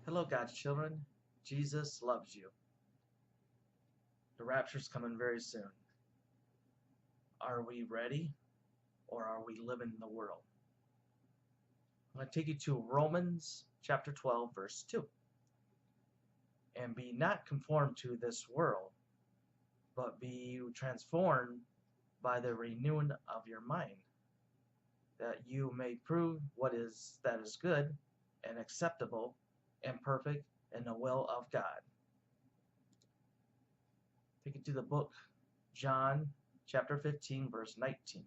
Hello, God's children. Jesus loves you. The rapture's coming very soon. Are we ready or are we living in the world? I'm going to take you to Romans chapter 12, verse 2. And be not conformed to this world, but be transformed by the renewing of your mind, that you may prove that is good and acceptable and perfect in the will of God. Take you to the book John chapter 15, verse 19.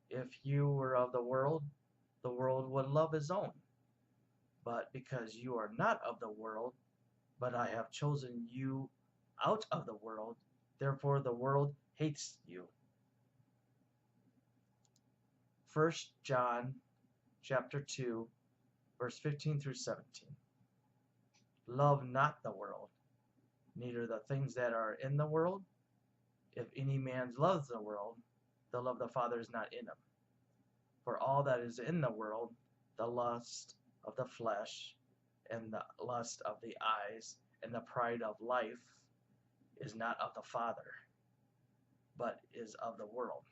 If you were of the world would love his own. But because you are not of the world, but I have chosen you out of the world, therefore the world hates you. 1 John chapter 2, verse 15 through 17. Love not the world, neither the things that are in the world. If any man loves the world, the love of the Father is not in him. For all that is in the world, the lust of the flesh, and the lust of the eyes, and the pride of life, is not of the Father, but is of the world.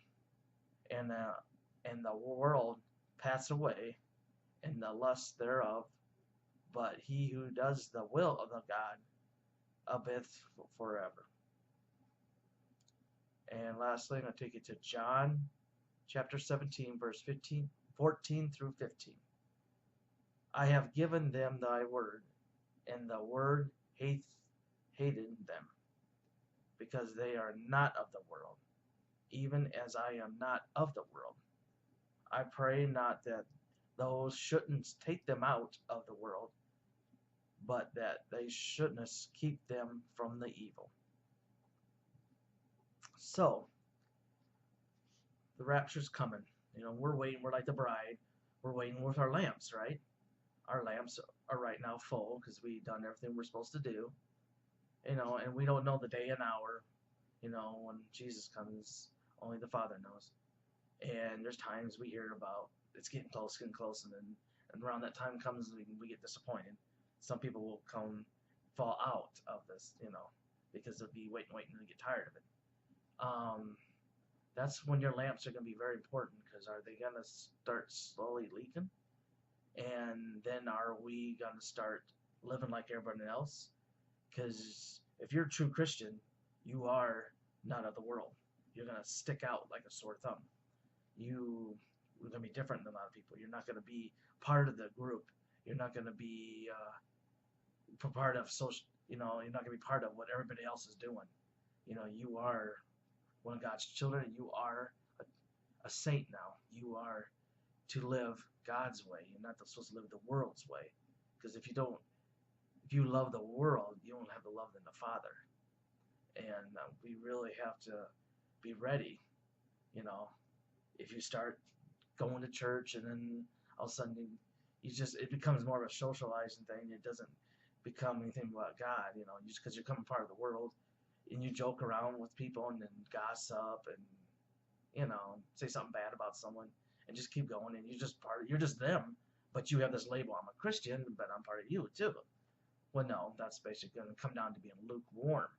And the world pass away, and the lust thereof, but he who does the will of the God abideth forever. And lastly, I'm going to take you to John chapter 17, verse 14 through 15. I have given them thy word, and the word hated them, because they are not of the world, even as I am not of the world. I pray not that those shouldn't take them out of the world, but that they shouldn't keep them from the evil. So, the rapture's coming. We're waiting. We're like the bride. We're waiting with our lamps, right? Our lamps are right now full because we've done everything we're supposed to do. And we don't know the day and hour, when Jesus comes. Only the Father knows. And there's times we hear about it's getting close, and then around that time comes, we get disappointed. Some people will fall out of this, because they'll be waiting and they get tired of it. That's when your lamps are going to be very important, because are they going to start slowly leaking? And then are we going to start living like everybody else? Because if you're a true Christian, you are not of the world. You're going to stick out like a sore thumb. You're going to be different than a lot of people. You're not going to be part of the group. You're not going to be part of social. You're not going to be part of what everybody else is doing. You are one of God's children. You are a saint now. You are to live God's way. You're not supposed to live the world's way. Because if you love the world, you don't have the love in the Father. And we really have to be ready. If you start going to church and then all of a sudden it becomes more of a socializing thing. It doesn't become anything about God. Just because you're coming part of the world, and you joke around with people and then gossip and say something bad about someone and just keep going, and you're just them, but you have this label, I'm a Christian, but I'm part of you too. Well, no, that's basically going to come down to being lukewarm.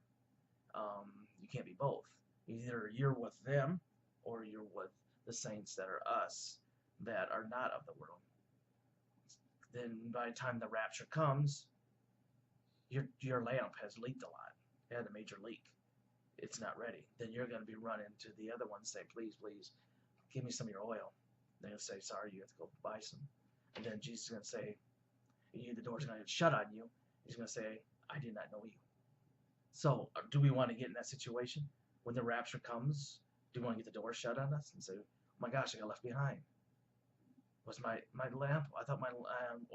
You can't be both. Either you're with them or you're with the saints that are us, that are not of the world. Then by the time the rapture comes, your lamp has leaked a lot. It had a major leak. It's not ready. Then you're going to be running to the other one and say, please, give me some of your oil. They're going to say, sorry, you have to go buy some. And then Jesus is going to say, the door's going to get shut on you. He's going to say, I did not know you. So do we want to get in that situation when the rapture comes? Do we want to get the door shut on us and say, oh my gosh, I got left behind? Was my lamp, I thought my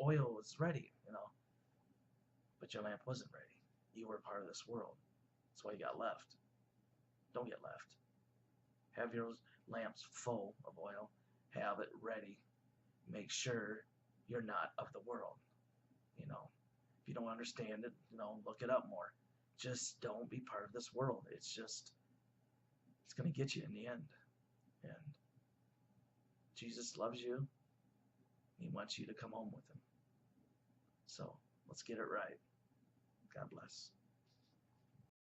oil was ready, but your lamp wasn't ready. You were part of this world. That's why you got left. Don't get left. Have your lamps full of oil. Have it ready. Make sure you're not of the world. If you don't understand it, look it up more. Just don't be part of this world. It's going to get you in the end. And Jesus loves you. He wants you to come home with him. So Let's get it right. God bless.